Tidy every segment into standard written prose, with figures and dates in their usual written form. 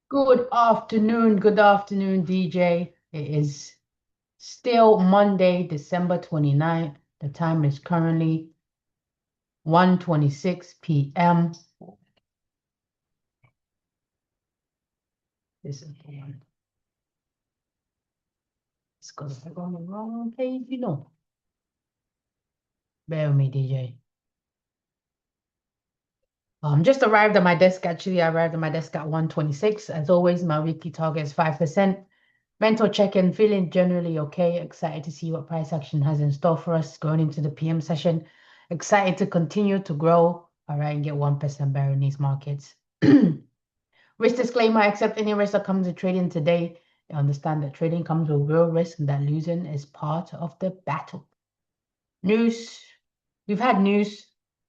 Good afternoon, DJ. It is still Monday, December 29th. The time is currently 1:26 p.m. This is the one. It's because I'm on the wrong page. Bear with me, DJ. Just arrived at my desk. Actually, I arrived at my desk at 1:26. As always, my weekly target is 5%. Mental check-in, feeling generally okay. Excited to see what price action has in store for us going into the PM session. Excited to continue to grow, all right, and get 1% better in these markets. Risk disclaimer, accept any risk that comes with trading today. Understand that trading comes with real risk and that losing is part of the battle. News. We've had news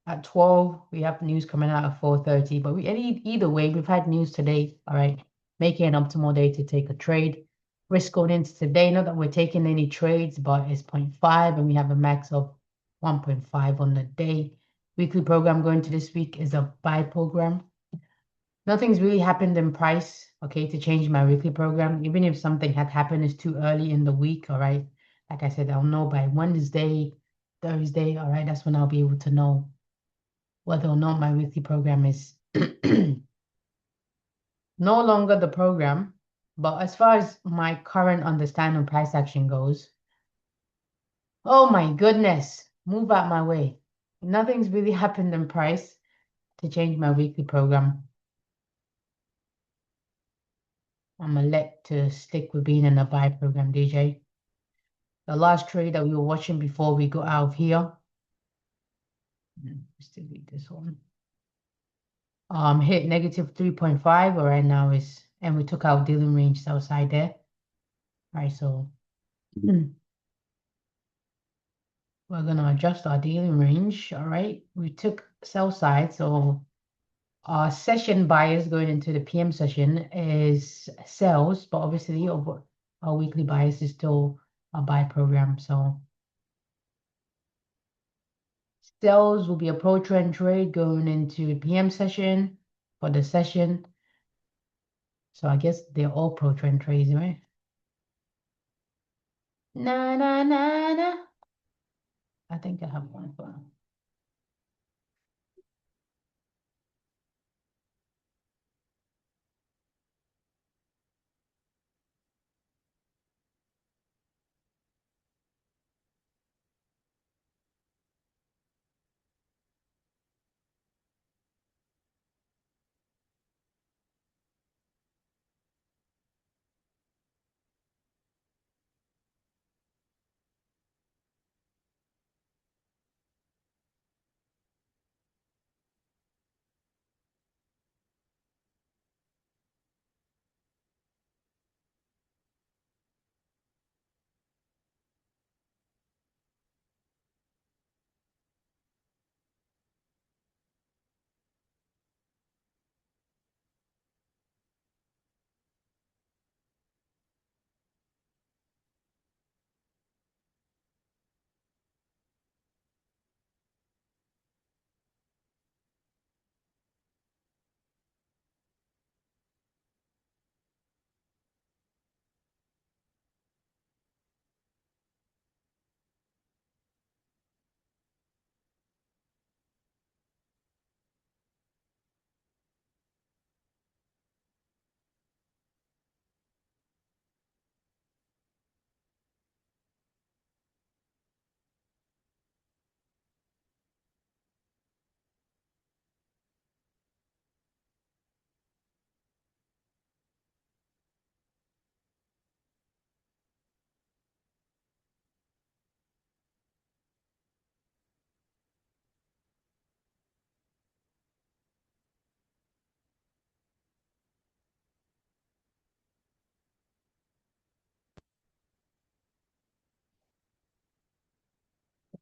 at 12. We have news coming out at 4:30. But either way, we've had news today. All right. Making an optimal day to take a trade. Risk going into today. Not that we're taking any trades, but it's 0.5 and we have a max of 1.5 on the day. Weekly program going to this week is a buy program. Nothing's really happened in price, okay, to change my weekly program. Even if something had happened, it's too early in the week, all right? Like I said, I'll know by Wednesday, Thursday, all right? That's when I'll be able to know whether or not my weekly program is no longer the program. But as far as my current understanding of price action goes, oh my goodness, move out my way. Nothing's really happened in price to change my weekly program. I'm gonna let to stick with being in a buy program, DJ. The last trade that we were watching before we got out of here. Let's delete this one. Hit negative 3.5, or right now is, and we took out dealing range outside there. All right, so we're gonna adjust our dealing range. All right, we took sell side, so our session buyers going into the PM session is sells, but obviously our weekly bias is still a buy program. So sales will be a pro trend trade going into PM session for the session. So I guess they're all pro trend trades, right? Na na na na. I think I have one for.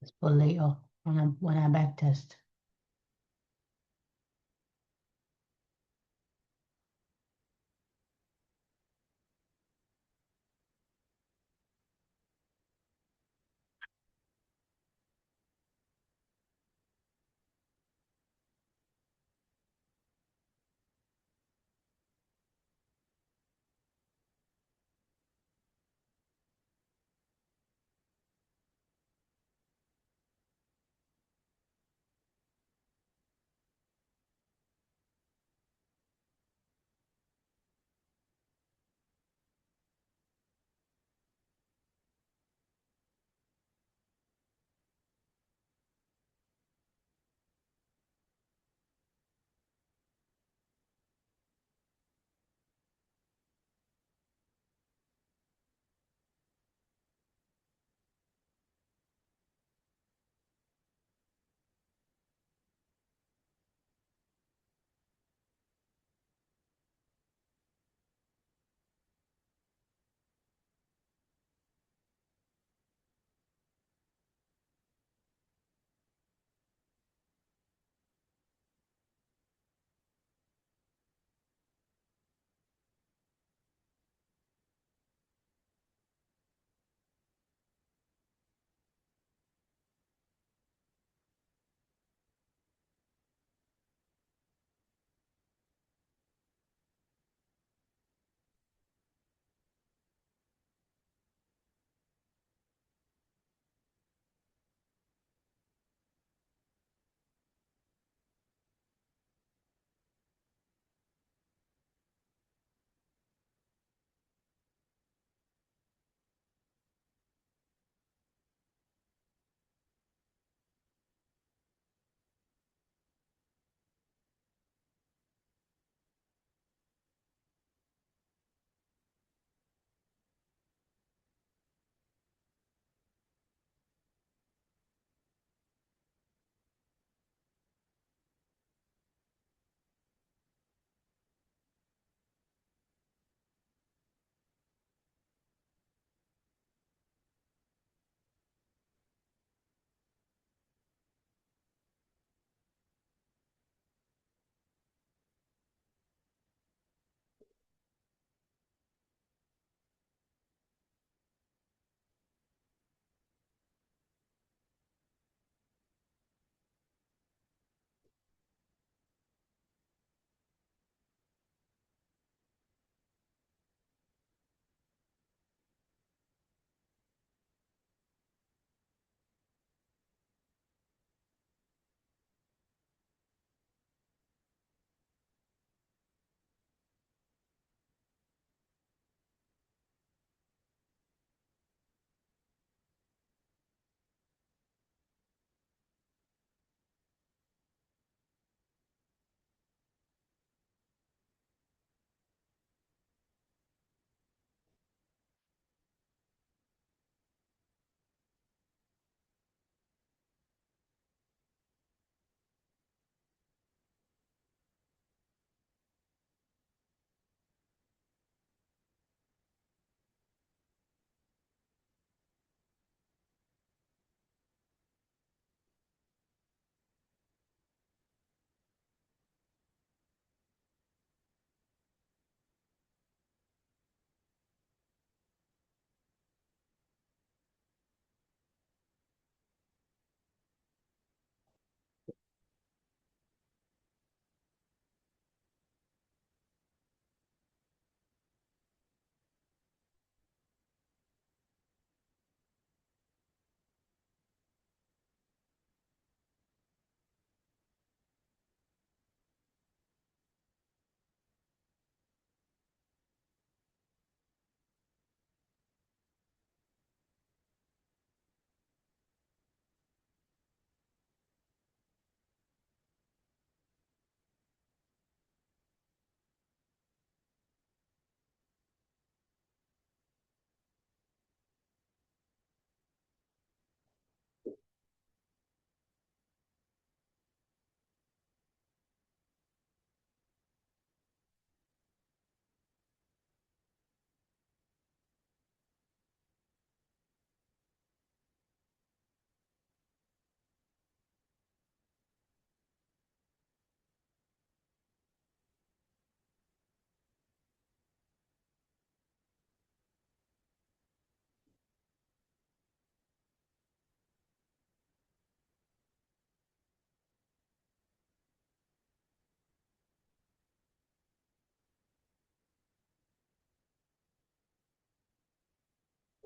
It's for later when I back test.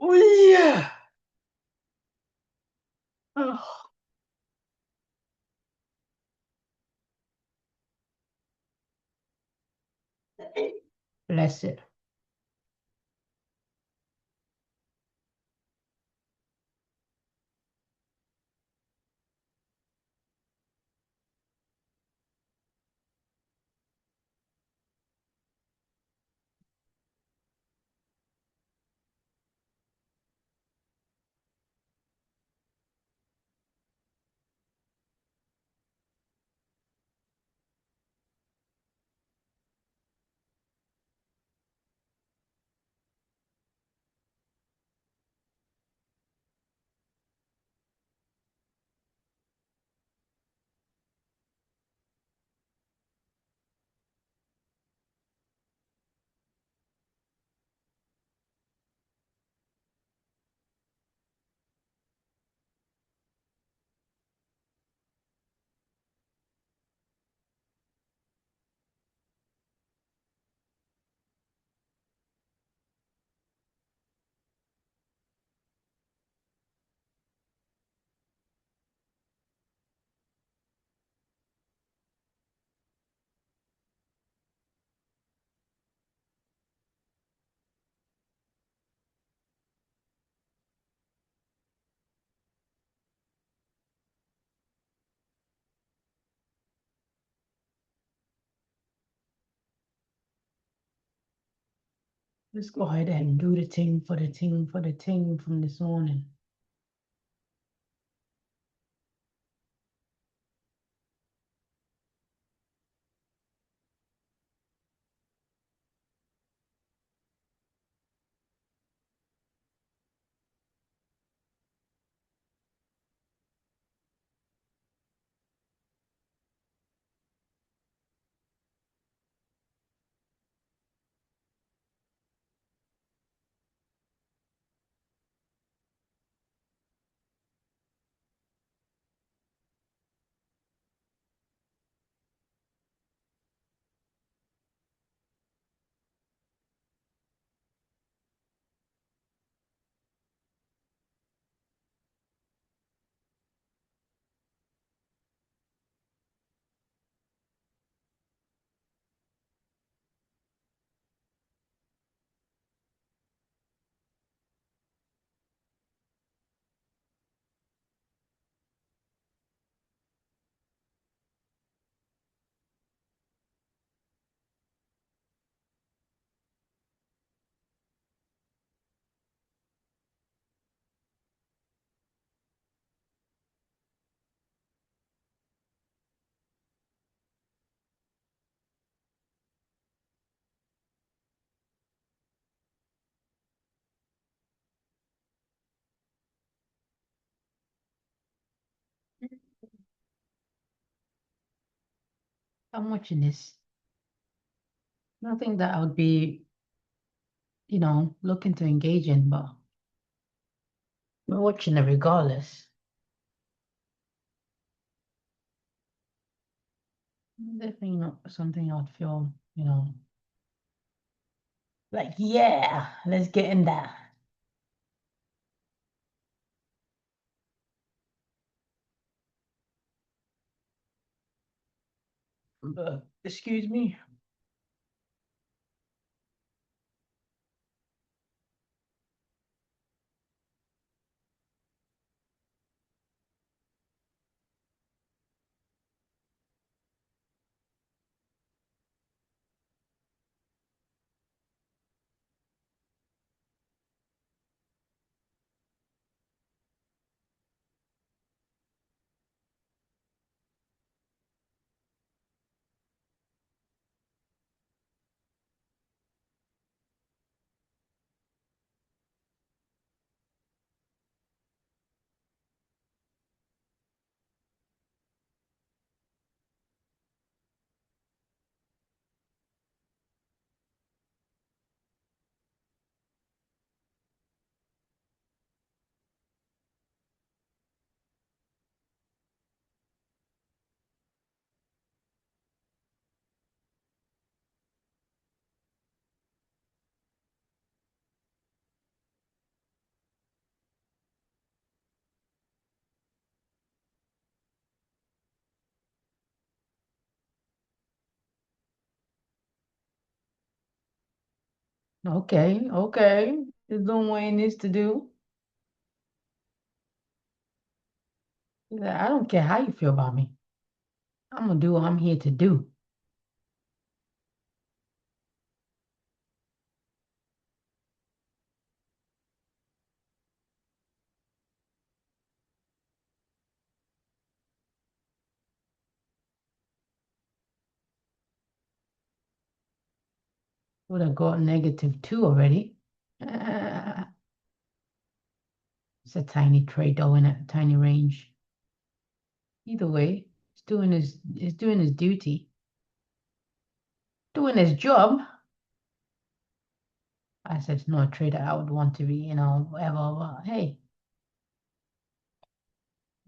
Oh yeah. Oh, bless it. Let's go ahead and do the thing for the thing for the thing from this morning. I'm watching this. Nothing that I would be, looking to engage in, but we're watching it regardless. Definitely not something I'd feel, like, yeah, let's get in there. Excuse me. Okay, okay. It's doing what it needs to do. I don't care how you feel about me. I'm gonna do what I'm here to do. Would have got -2 already. Uh, it's a tiny trade though in a tiny range. Either way, it's doing his duty. Doing his job. I said it's not a trade that I would want to be, whatever. But hey,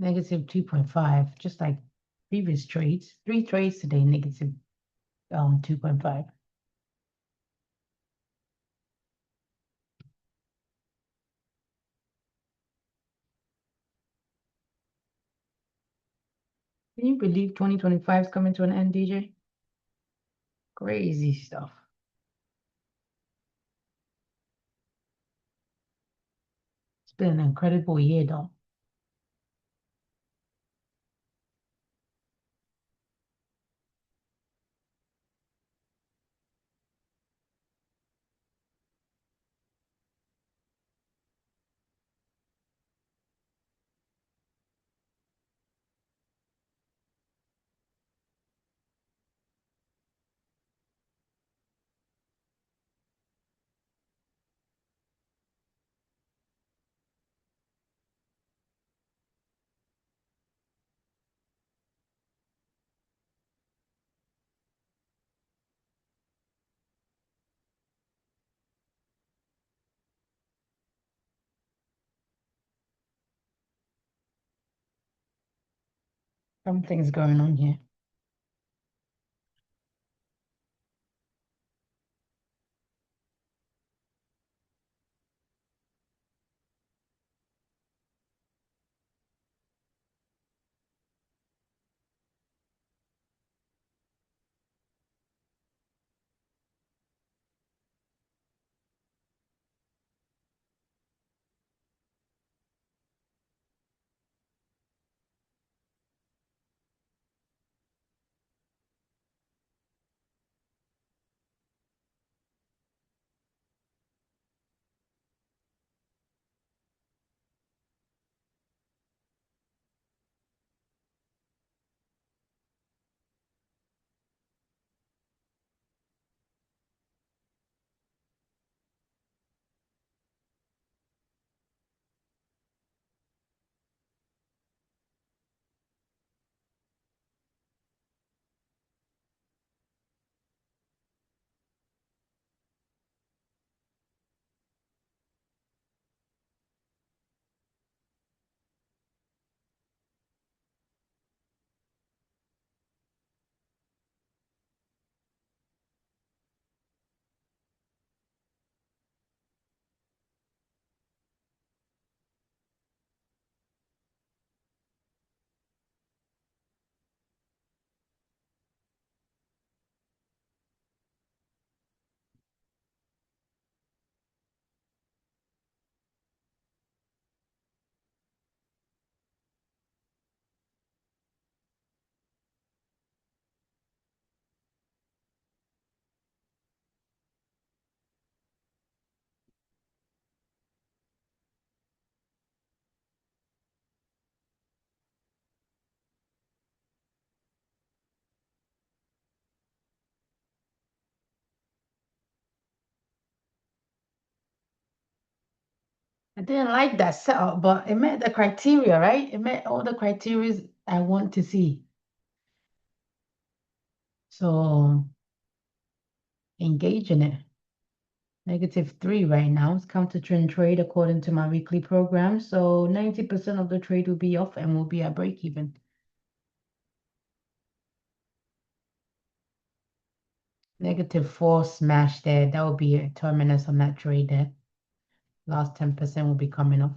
-2.5, just like previous trades. 3 trades today, -2.5. Can you believe 2025 is coming to an end, DJ? Crazy stuff. It's been an incredible year, though. Something's going on here. I didn't like that setup, but it met the criteria, right? It met all the criteria I want to see. So engage in it. -3 right now. It's counter trend trade according to my weekly program. So 90% of the trade will be off and will be at break even. -4 smash there. That will be a terminus on that trade there. Last 10% will be coming off.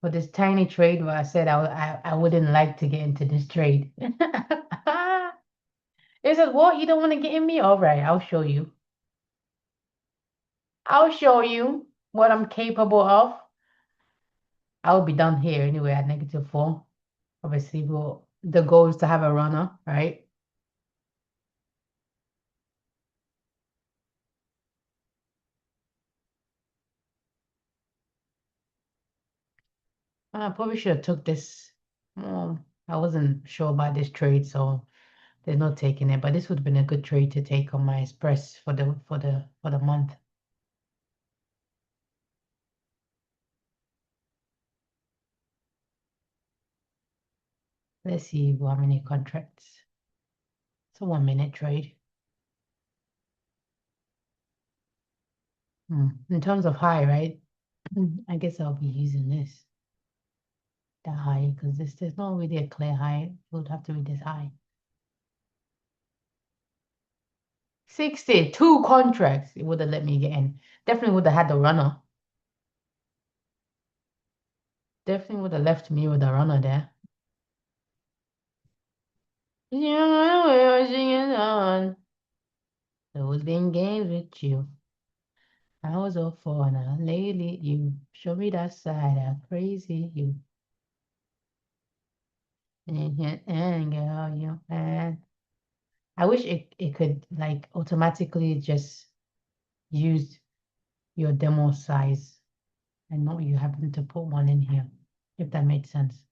for this tiny trade where I said I wouldn't like to get into this trade. It said, what? You don't want to get in me? All right, I'll show you. I'll show you what I'm capable of. I'll be done here anyway at -4. Obviously, the goal is to have a runner, right? I probably should have took this. I wasn't sure about this trade, so there's no taking it. But this would have been a good trade to take on my express for the month. Let's see how many contracts. It's a 1 minute trade. In terms of high, right? I guess I'll be using this. The high, because there's not really a clear high. It would have to be this high. 62 contracts. It would have let me get in. Definitely would have had the runner. Definitely would have left me with a runner there. Yeah, singing on. Those been games with you. I was all for now. Lately, you show me that side of crazy you. And girl, you and I wish it could like automatically just use your demo size and not you having to put one in here, if that made sense.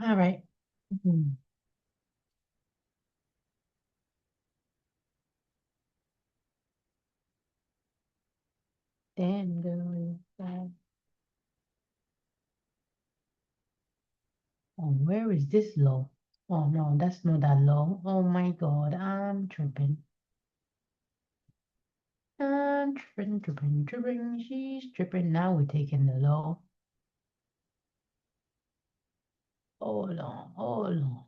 All right. Damn girl. Oh, where is this low? Oh no, that's not that low. Oh my God, I'm tripping. I'm tripping. She's tripping. Now we're taking the low. Hold on, hold on.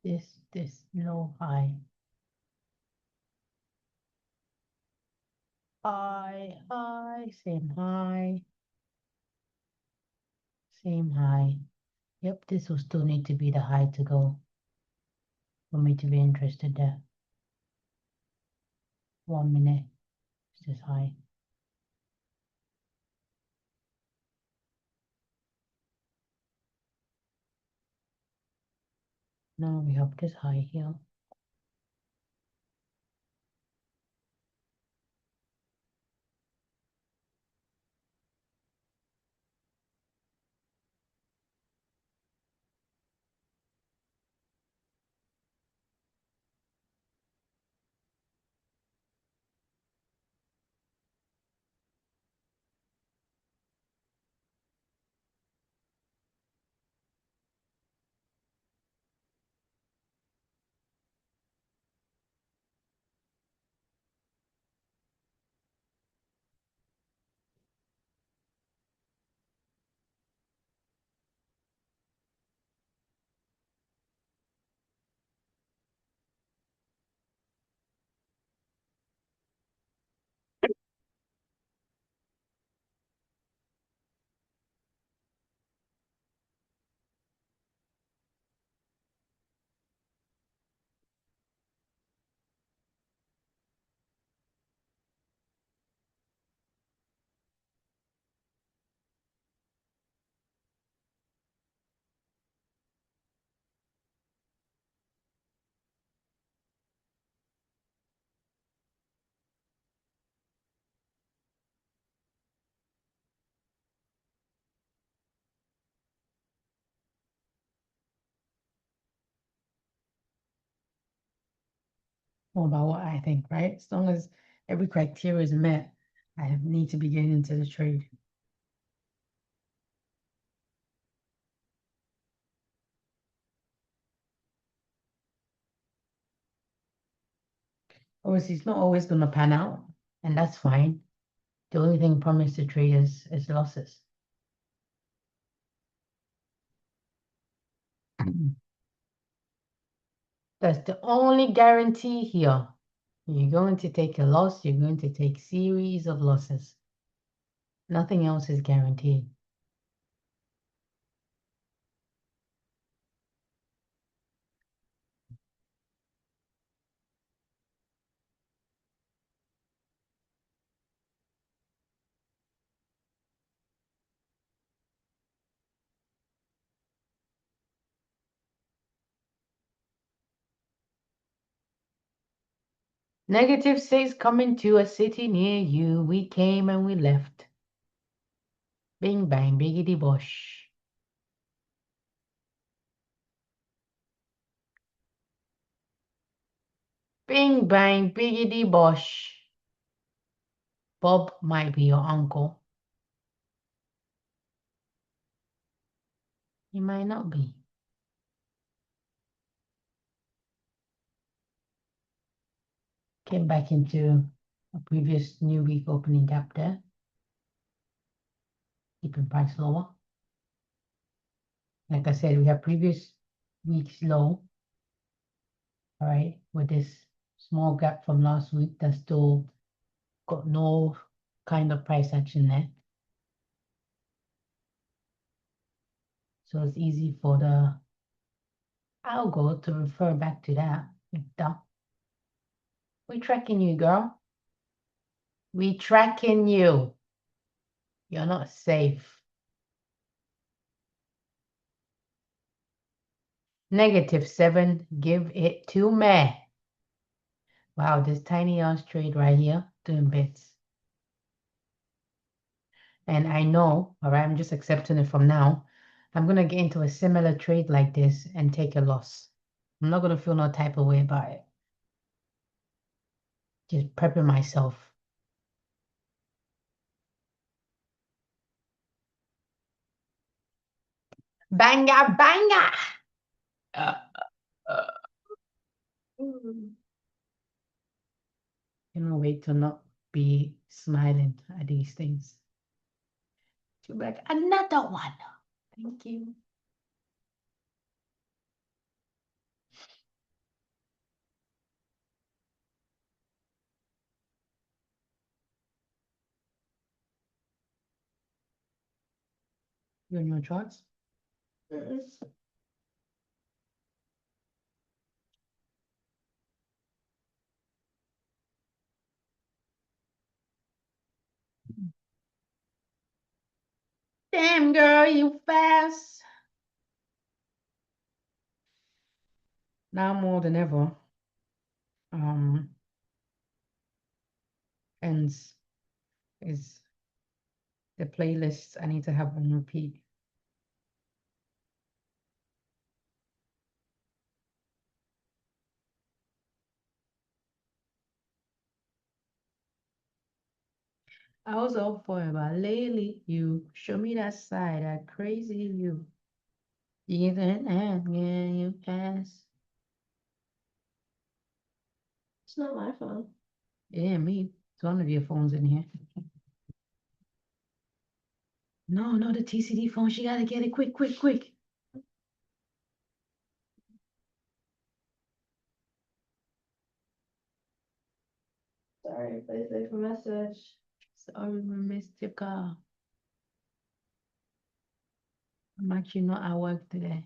This low high. High, same high. Same high. Yep, this will still need to be the high to go for me to be interested there. 1 minute. It's this high. Now we have this high here. More about what I think, right? As long as every criteria is met, I need to be getting into the trade. Obviously, it's not always going to pan out, and that's fine. The only thing promised to traders is losses. That's the only guarantee here. You're going to take a loss, you're going to take series of losses. Nothing else is guaranteed. -6 coming to a city near you. We came and we left. Bing bang, biggity bosh. Bing bang, biggity bosh. Bob might be your uncle. He might not be. Came back into a previous new week opening gap there. Keeping price lower. Like I said, we have previous week's low. All right, with this small gap from last week that's still got no kind of price action there. So it's easy for the algo to refer back to that. We tracking you, girl. We tracking you. You're not safe. -7, give it to me. Wow, this tiny ass trade right here, doing bits. And I know, all right, I'm just accepting it from now. I'm going to get into a similar trade like this and take a loss. I'm not going to feel no type of way about it. Just prepping myself. Banga, banga! Can we wait till not be smiling at these things. To be like, another one. Thank you. You and your charts? Damn, girl, you fast. Now more than ever. Ends is the playlist I need to have on repeat. I was up for it, but lately you show me that side, that crazy you. You get that and yeah, you pass. It's not my phone. Yeah, me. It's one of your phones in here. No, no, the TCD phone. She gotta get it quick, quick, quick. Sorry, please leave a message. Sorry, we missed your call. I'm actually not at work today.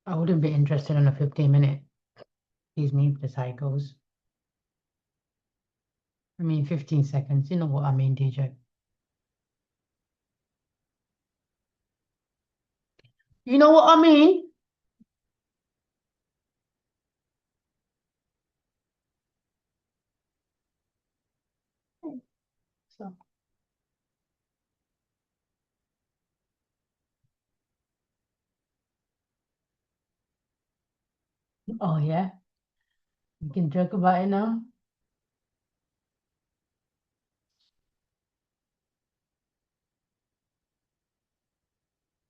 I wouldn't be interested in a 15-minute. Excuse me, if the side goes. I mean, 15 seconds. You know what I mean, DJ. You know what I mean? So, oh yeah, you can joke about it now.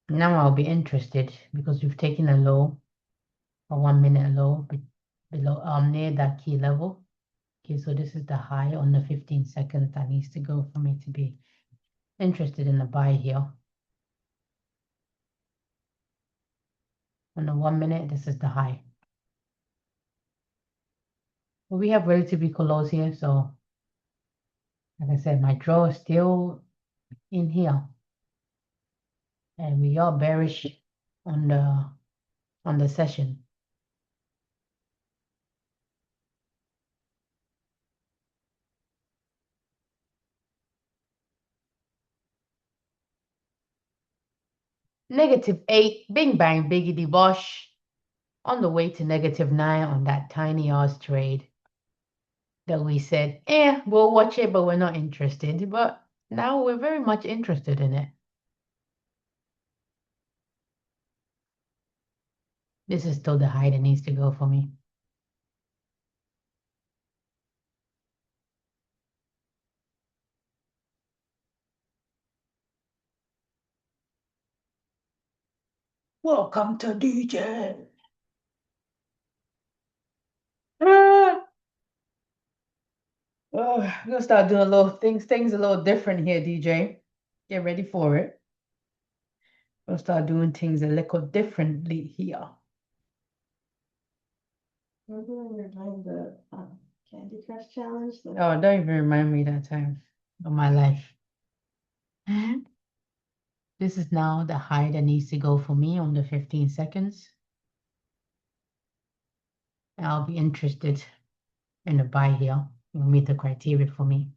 Now I'll be interested because we've taken a low, a 1 minute low below near that key level. Okay, so this is the high on the 15 seconds that needs to go for me to be interested in the buy here. On the 1 minute, this is the high. But we have relatively close here, so like I said, my draw is still in here. And we are bearish on the session. -8, bing bang, biggity bosh. On the way to -9 on that tiny ass trade that we said, we'll watch it, but we're not interested. But now we're very much interested in it. This is still the high that needs to go for me. Welcome to DJ. I'm gonna start doing little things a little different here, DJ. Get ready for it. We'll start doing things a little differently here. We're doing the Candy Crush challenge. Oh, don't even remind me that time of my life. This is now the high that needs to go for me on the 15 seconds. I'll be interested in the buy here. It'll meet the criteria for me.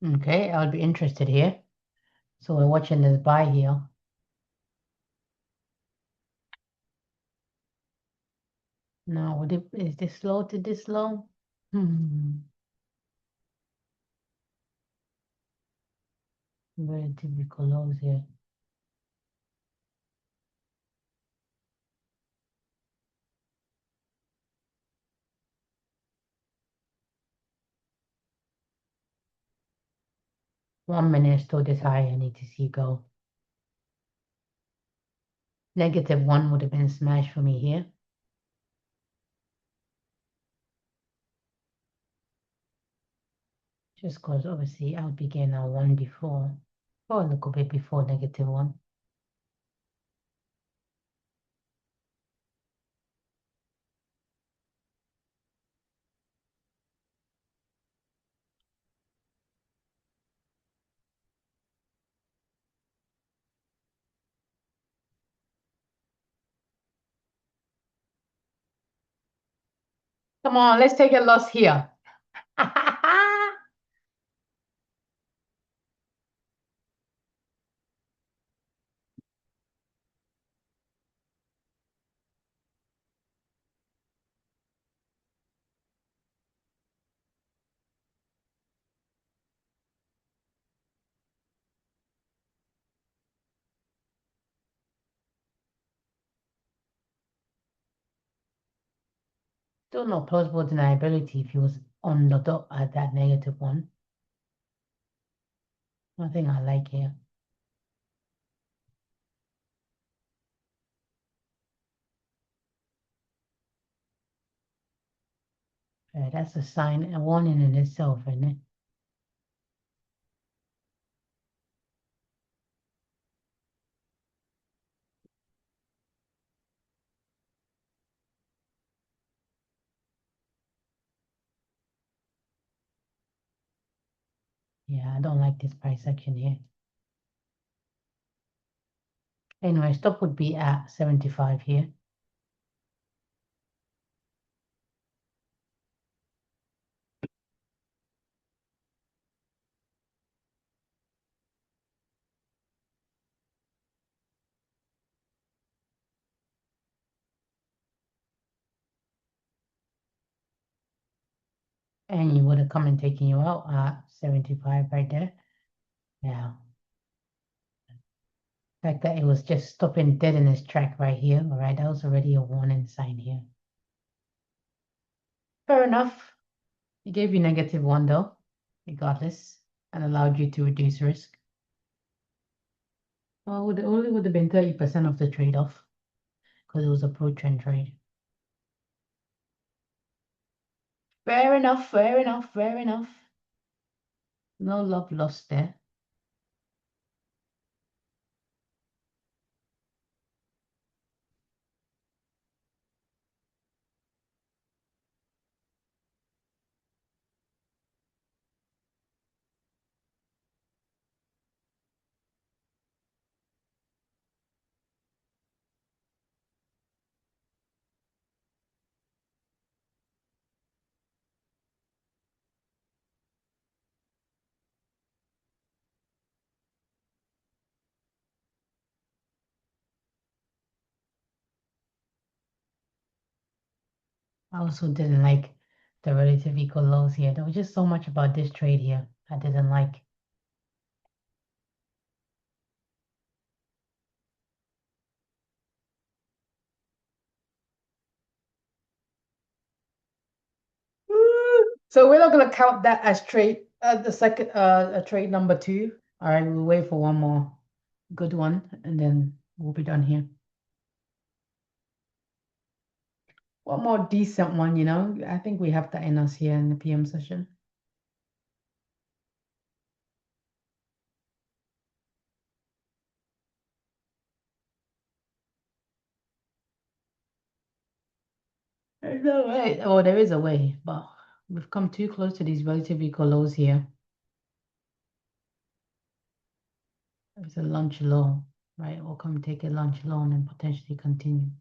Okay, I'll be interested here. So we're watching this buy here. Now, is this low to this low? Relatively close here. One minute still this high. I need to see go. -1 would have been smashed for me here. Just because obviously I'll be getting a 1 before, or a little bit before -1. Come on, let's take a loss here. Still no plausible deniability if he was on the dot at that -1. Nothing I like here. That's a sign, a warning in itself, isn't it? Yeah, I don't like this price action here. Anyway, stop would be at 75 here. And you would have come and taken you out at 75 right there. Yeah. The fact that it was just stopping dead in its track right here. All right, that was already a warning sign here. Fair enough. It gave you -1 though, regardless, and allowed you to reduce risk. Well, it only would have been 30% of the trade-off because it was a pro-trend trade. Fair enough, fair enough, fair enough. No love lost there. I also didn't like the relative equal lows here. There was just so much about this trade here I didn't like. So we're not gonna count that as trade the second trade number 2. All right, we'll wait for one more good one and then we'll be done here. One more decent one, you know. I think we have to end us here in the PM session. There's no way. Oh, there is a way, but we've come too close to these relative equal lows here. There's a lunch low, right? We'll come take a lunch low and then potentially continue.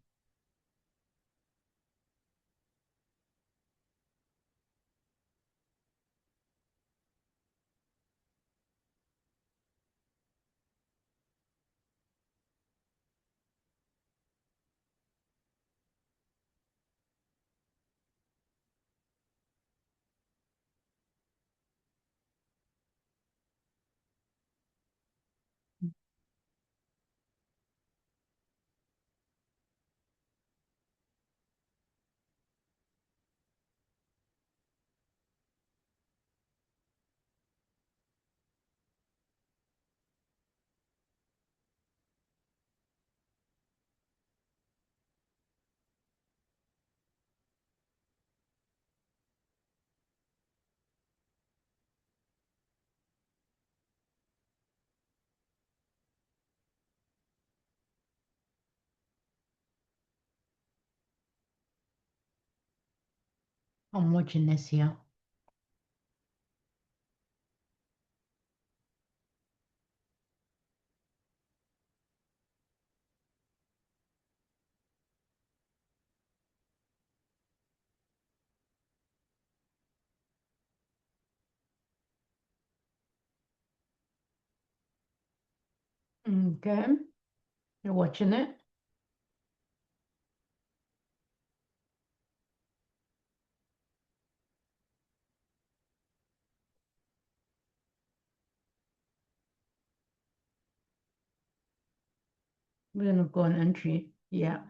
I'm watching this here. Okay, you're watching it. We're gonna go on entry. Yeah.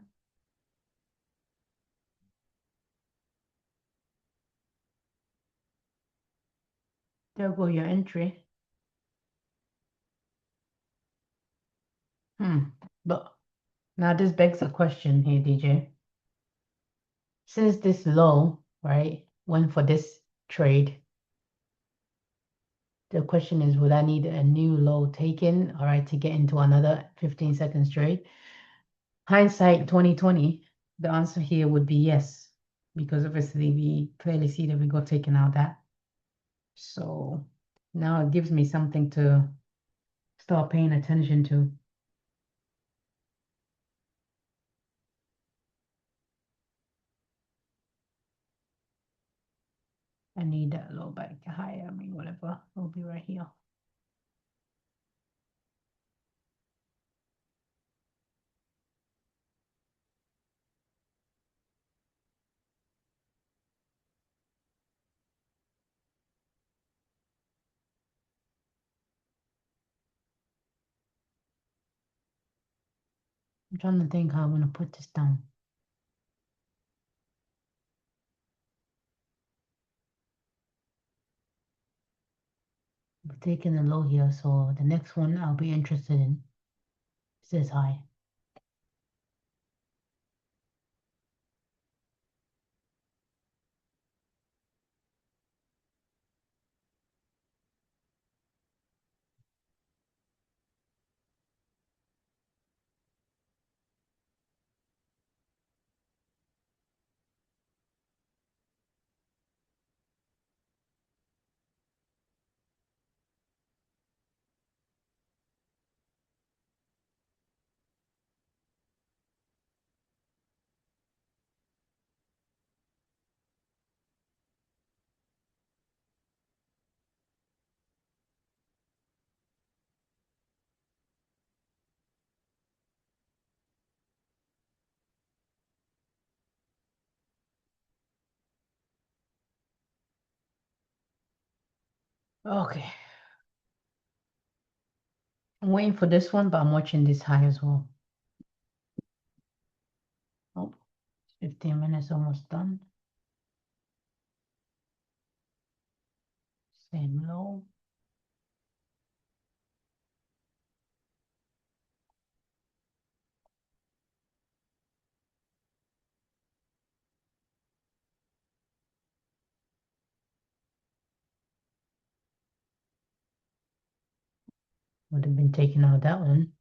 There go your entry. But now this begs a question here, DJ. Since this low, right, went for this trade, the question is, would I need a new low taken, all right, to get into another 15 seconds trade? Hindsight 2020, the answer here would be yes, because obviously we clearly see that we got taken out that. So Now it gives me something to start paying attention to. I need that a little bit higher. I mean, whatever. It'll be right here. I'm trying to think how I'm gonna put this down. I'm taking a low here, so the next one I'll be interested in is this high. Okay. I'm waiting for this one, but I'm watching this high as well. Oh, 15 minutes almost done. Same low. Would have been taking out that one.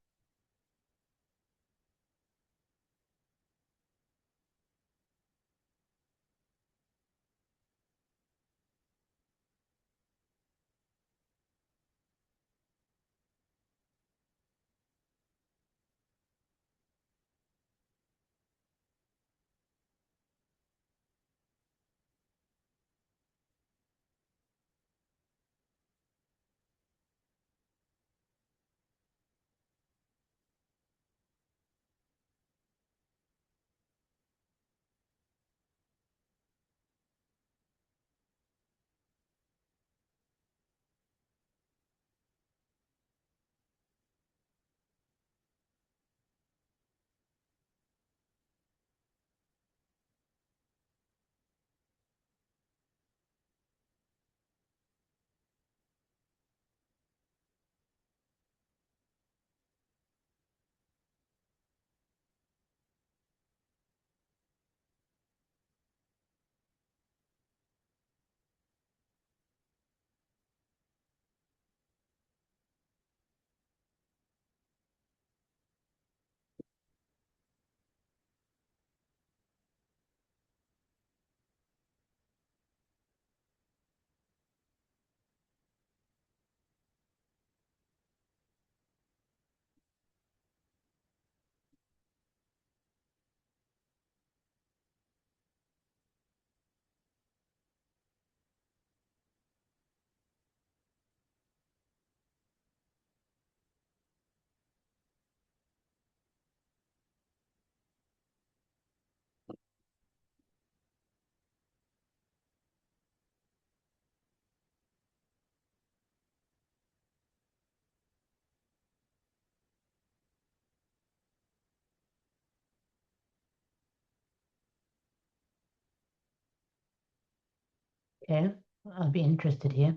Okay, I'll be interested here.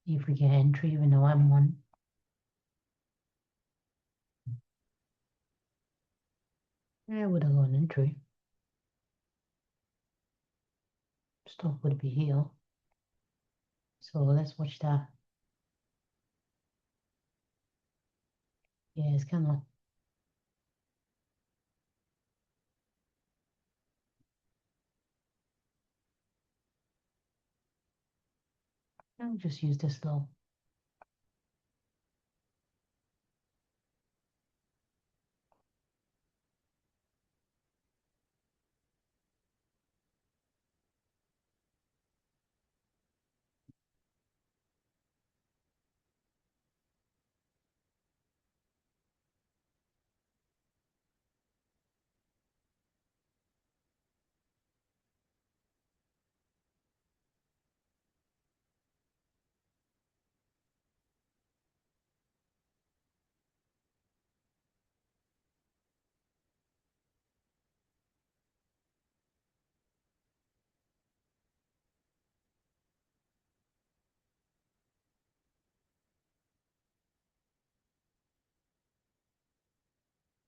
See if we get entry, even though I'm one. I would have gone entry. Stop would be here. So let's watch that. Yeah, it's kind of I'll just use this low.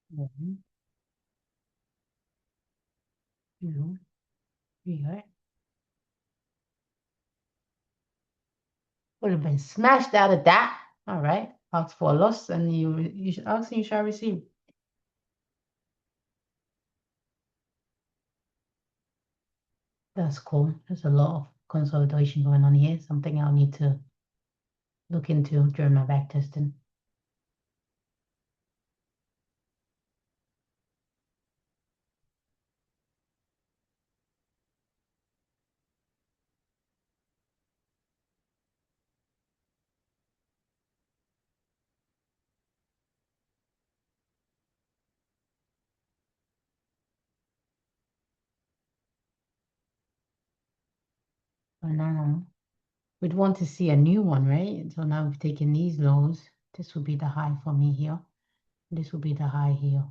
One, two, three, right? Would have been smashed out of that. All right. Ask for a loss and you should ask and you shall receive. That's cool. There's a lot of consolidation going on here. Something I'll need to look into during my back testing. For now, we'd want to see a new one, right? So now we've taken these lows. This will be the high for me here. This will be the high here.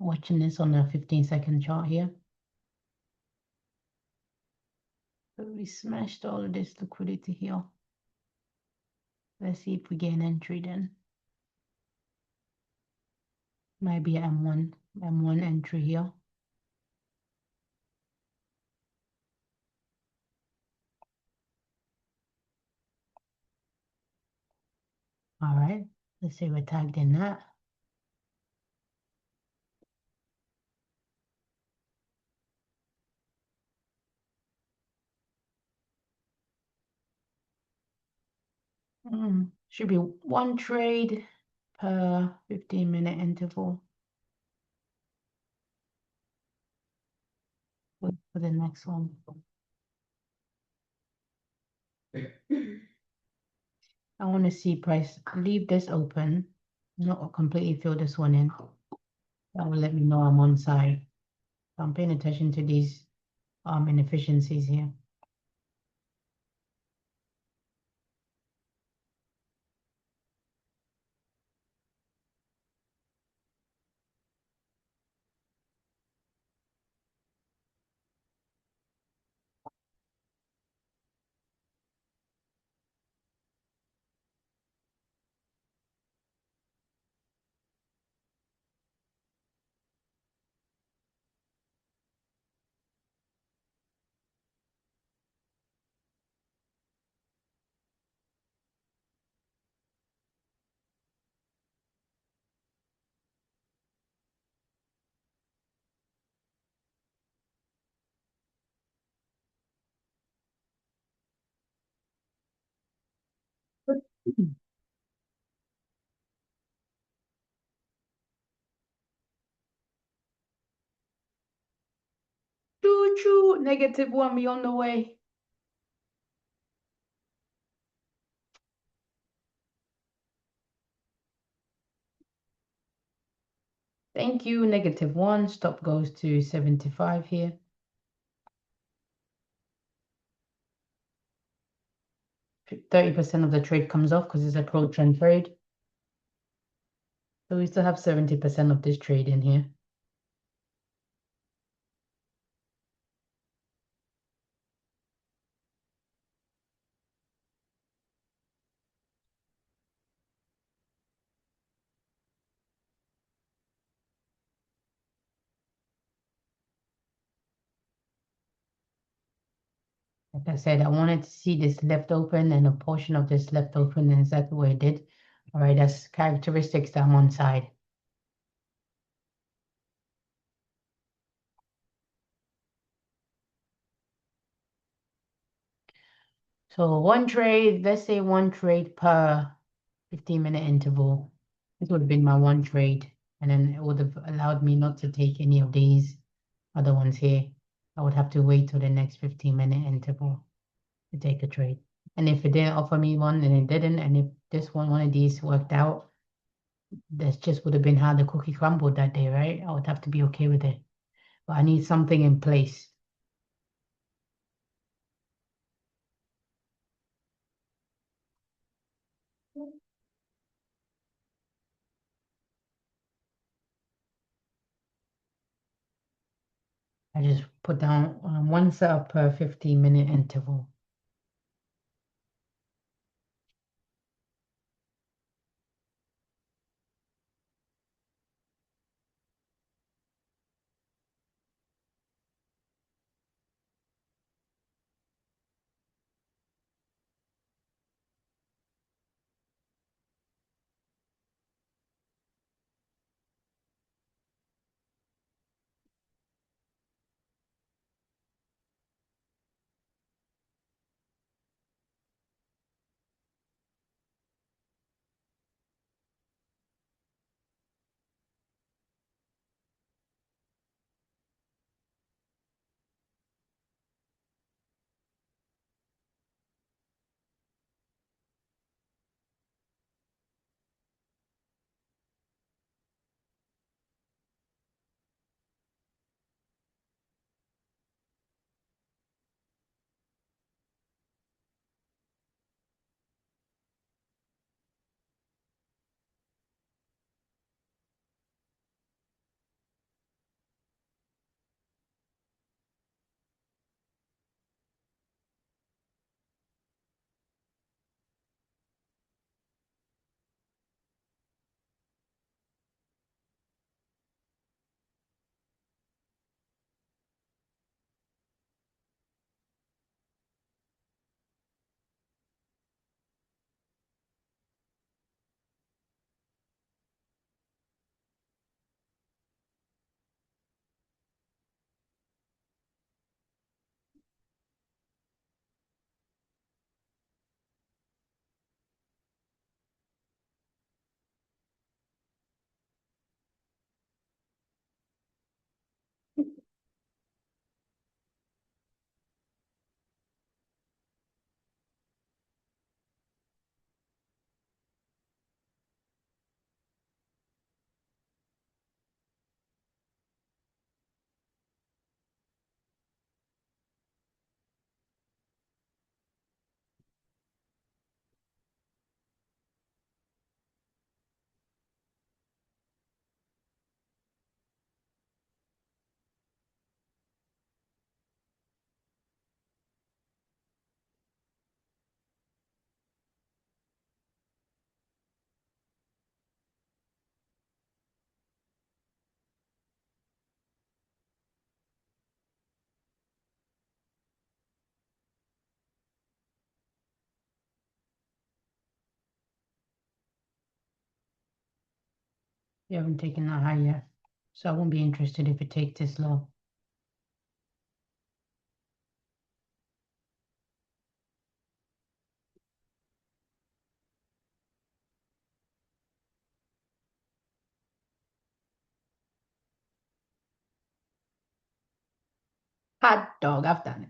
Watching this on the 15-second chart here. So we smashed all of this liquidity here. Let's see if we get an entry then. Maybe M1 entry here. All right, let's say we're tagged in that. Should be one trade per 15-minute interval. Wait for the next one. I want to see price, leave this open, not completely fill this one in. That will let me know I'm on side. I'm paying attention to these inefficiencies here. Choo-choo, -1 be on the way. Thank you, -1. Stop goes to 75 here. %30 of the trade comes off because it's a pro trend trade. So we still have 70% of this trade in here. Like I said, I wanted to see this left open and a portion of this left open, and exactly what it did. All right, that's characteristics that I'm on side. So one trade, let's say one trade per 15-minute interval. This would have been my one trade, and then it would have allowed me not to take any of these other ones here. I would have to wait till the next 15-minute interval to take a trade. And if it didn't offer me one and it didn't, and if this one of these worked out, that just would have been how the cookie crumbled that day, right? I would have to be okay with it. But I need something in place. I just put down one setup per 15-minute interval. You haven't taken that high yet, so I won't be interested if it takes this low. Hot dog, I've done it.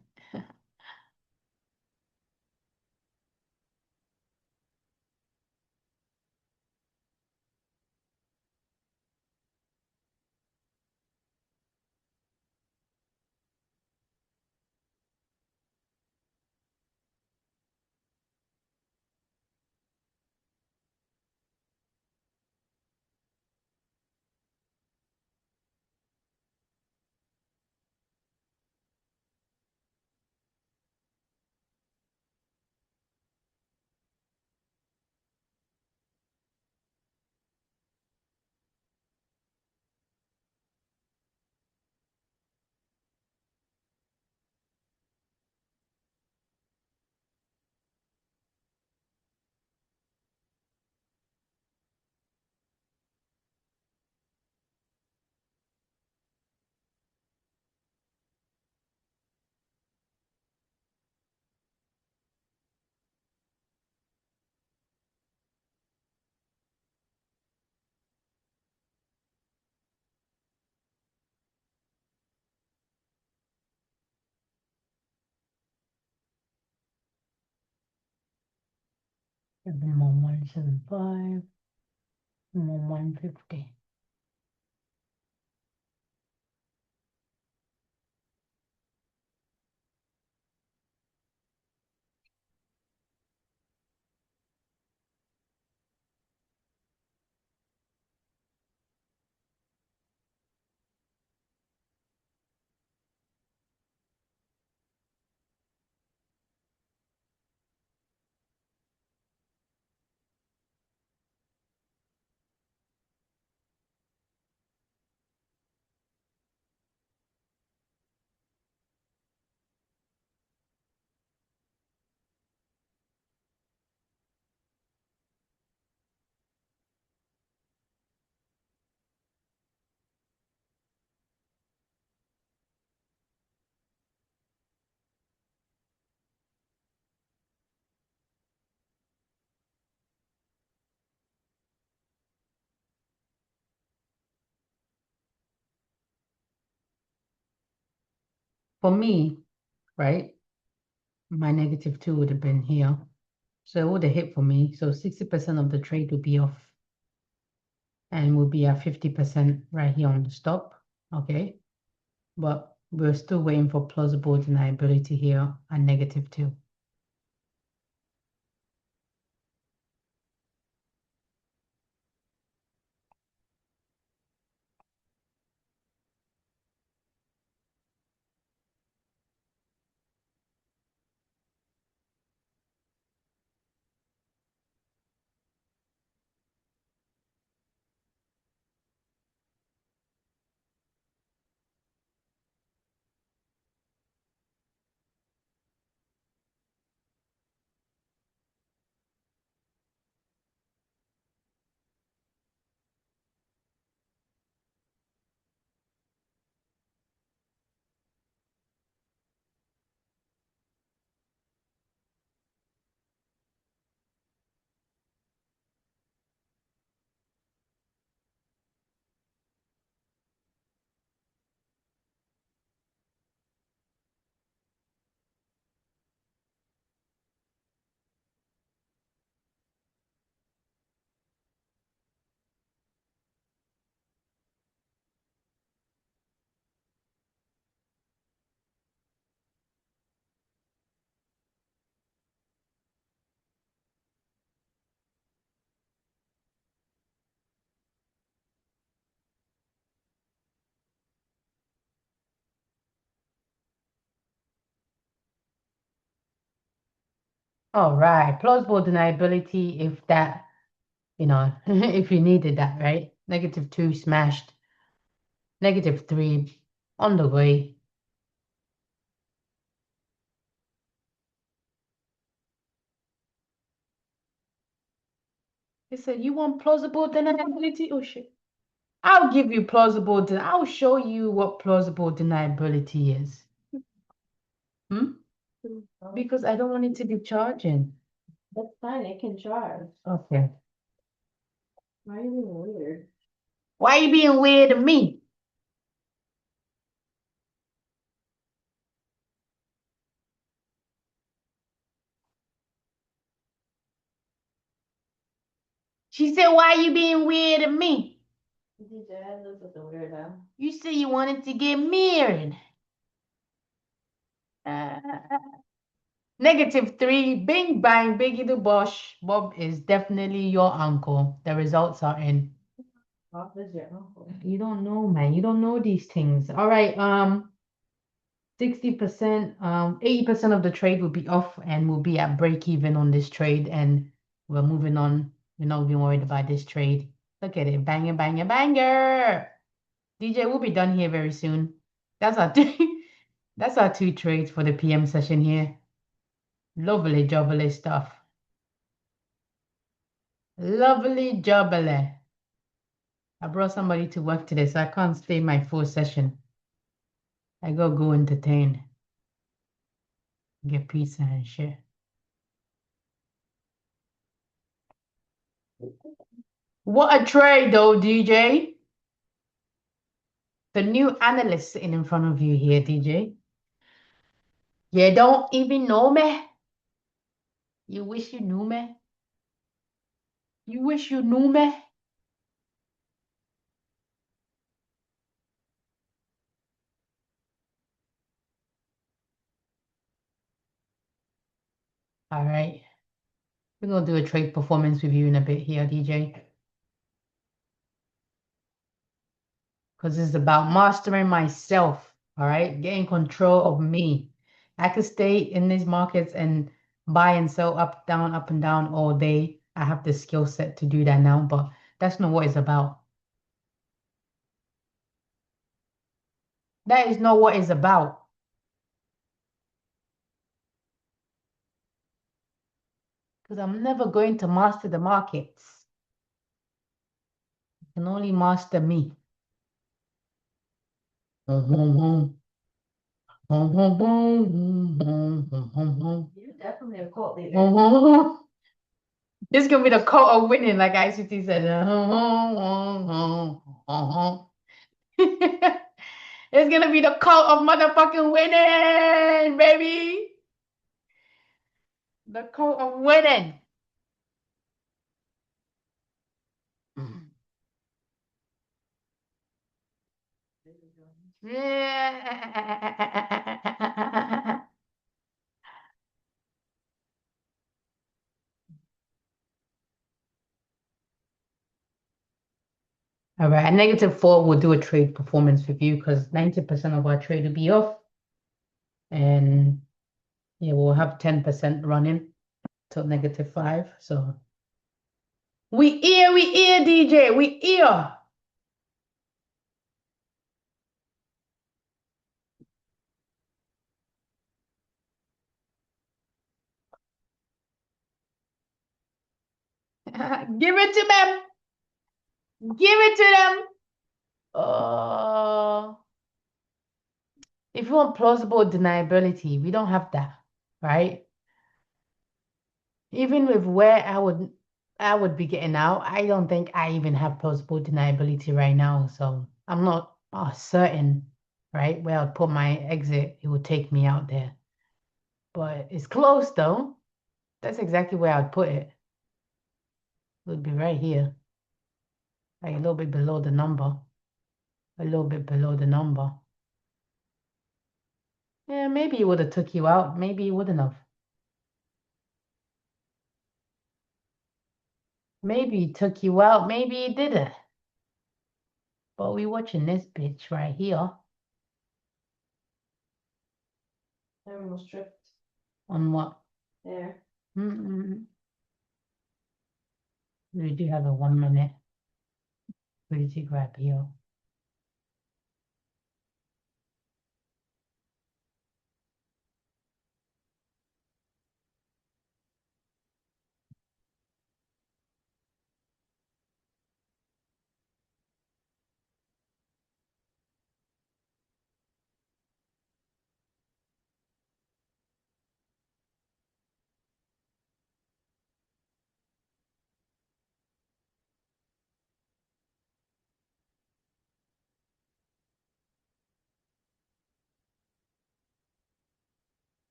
More 175, more 150. For me, right, my -2 would have been here. So it would have hit for me. So 60% of the trade would be off and will be at 50% right here on the stop. Okay. But we're still waiting for plausible deniability here at -2. All right, plausible deniability if that, if you needed that, right? -2 smashed, -3 on the way. He said, you want plausible deniability? Oh shit. I'll give you plausible, I'll show you what plausible deniability is. Hmm? Because I don't want it to be charging. That's fine, it can charge. Okay. Why are you being weird? Why are you being weird to me? She said, why are you being weird to me? DJ looks like a weirdo. You said you wanted to get married. -3, bing bang, biggie the bosh. Bob is definitely your uncle. The results are in. Bob is your uncle. You don't know, man. You don't know these things. All right, 60%, 80% of the trade will be off and will be at break even on this trade. And we're moving on. We're not being worried about this trade. Look at it. Banger, banger, banger. DJ, we'll be done here very soon. That's our that's our 2 trades for the PM session here. Lovely jubbly stuff. Lovely jubbly. I brought somebody to work today, so I can't stay my full session. I gotta go entertain. Get pizza and shit. What a trade though, DJ. The new analyst sitting in front of you here, DJ. You don't even know me. You wish you knew me. You wish you knew me? All right. We're gonna do a trade performance review in a bit here, DJ. Because it's about mastering myself, all right? Getting control of me. I could stay in these markets and buy and sell up and down all day. I have the skill set to do that now, but that's not what it's about. That is not what it's about. Because I'm never going to master the markets. I can only master me. You're definitely a cult leader. This gonna be the cult of winning, like ICT said. It's gonna be the cult of motherfucking winning, baby. The cult of winning. Yeah. All right, at -4, we'll do a trade performance review because 90% of our trade will be off. And yeah, we'll have 10% running till -5. So we here, DJ, we here. Give it to them. Give it to them. If you want plausible deniability, we don't have that, right? Even with where I would be getting out, I don't think I even have plausible deniability right now. So I'm not certain, right? Where I'll put my exit, it would take me out there. But it's close though. That's exactly where I'd put it. It would be right here. Like a little bit below the number. A little bit below the number. Yeah, maybe it would have took you out. Maybe it wouldn't have. Maybe it took you out. Maybe it didn't. But we watching this bitch right here. I'm almost tripped. On what? There. Mm-mm. We do have a 1 minute. Pretty grab here.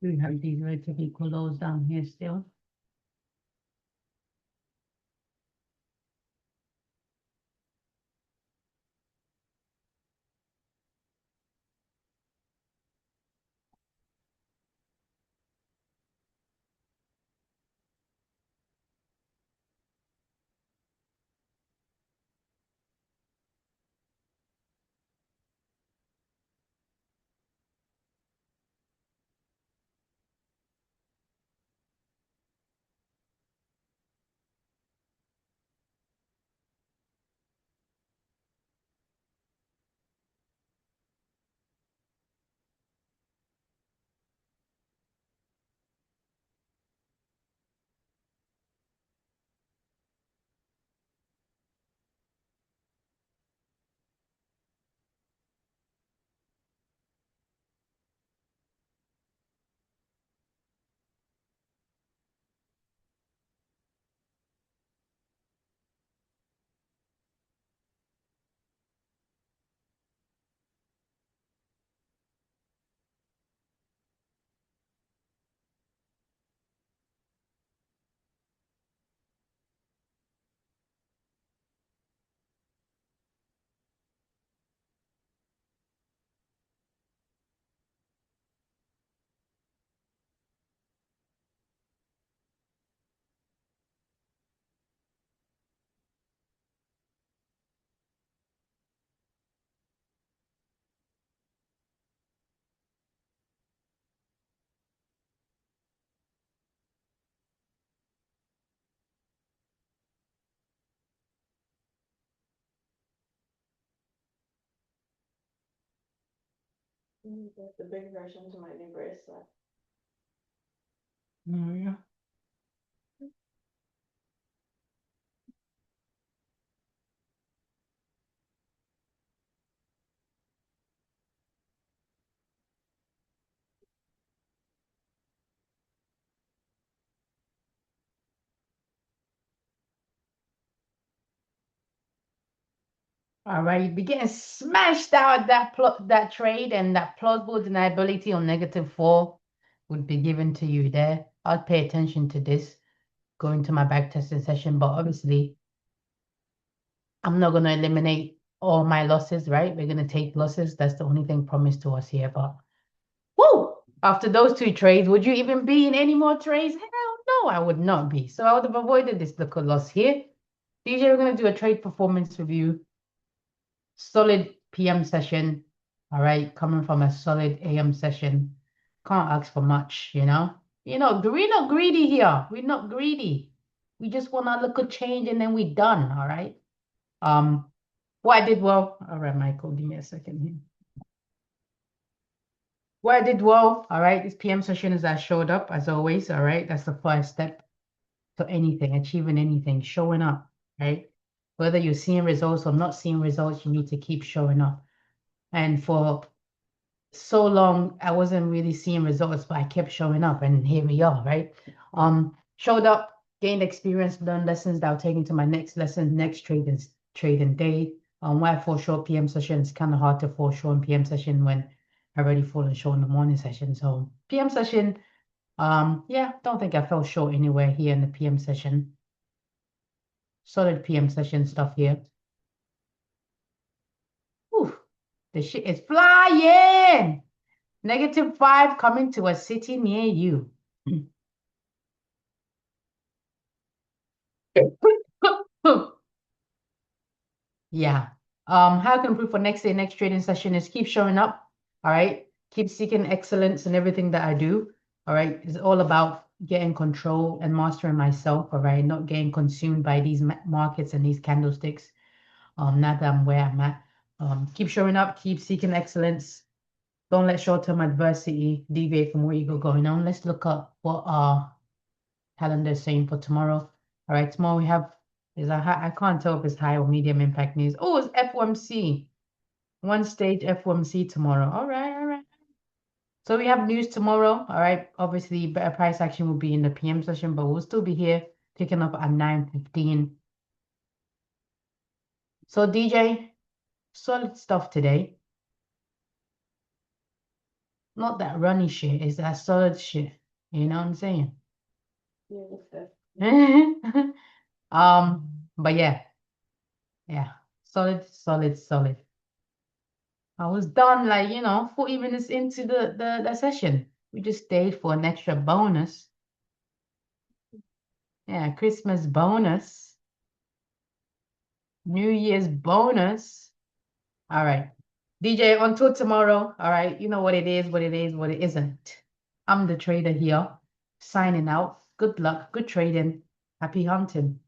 We have these relatively close down here still. Get the big version to my new bracelet. Yeah. All right, you be getting smashed out that trade, and that plausible deniability on -4 would be given to you there. I'll pay attention to this going to my back testing session, but obviously I'm not going to eliminate all my losses, right? We're going to take losses. That's the only thing promised to us here. But whoo! After those 2 trades, would you even be in any more trades? Hell no, I would not be. So I would have avoided this little loss here. DJ, we're going to do a trade performance review. Solid PM session. All right, coming from a solid AM session. Can't ask for much, you know? We're not greedy here. We're not greedy. We just want a little change and then we're done, all right? What I did well, all right, Michael, give me a second here. What I did well, all right, this PM session is I showed up as always, all right? That's the first step to anything, achieving anything, showing up, right? Whether you're seeing results or not seeing results, you need to keep showing up. And for so long, I wasn't really seeing results, but I kept showing up, and here we are, right? Showed up, gained experience, learned lessons that I'll take into my next lesson, next trading day. Why I fall short PM session, it's kind of hard to fall short in PM session when I already fallen short in the morning session. So PM session, yeah, don't think I fell short anywhere here in the PM session. Solid PM session stuff here. Whew, the shit is flying. -5 coming to a city near you. Yeah. How I can improve for next day, next trading session is keep showing up. All right. Keep seeking excellence in everything that I do. All right. It's all about getting control and mastering myself. All right. Not getting consumed by these markets and these candlesticks. Now that I'm where I'm at. Keep showing up, keep seeking excellence. Don't let short-term adversity deviate from where you got going on. Let's look up what our calendar is saying for tomorrow. All right, tomorrow we have I can't tell if it's high or medium impact news. Oh, it's FOMC. One stage FOMC tomorrow. All right, all right. So we have news tomorrow. All right. Obviously, better price action will be in the PM session, but we'll still be here picking up at 9:15. So DJ, solid stuff today. Not that runny shit, it's that solid shit. You know what I'm saying? Yeah, But yeah. Solid, solid, solid. I was done like, 40 minutes into the session. We just stayed for an extra bonus. Yeah, Christmas bonus. New Year's bonus. All right. DJ, until tomorrow. All right. You know what it is, what it is, what it isn't. I'm the trader here, signing out. Good luck, good trading. Happy hunting.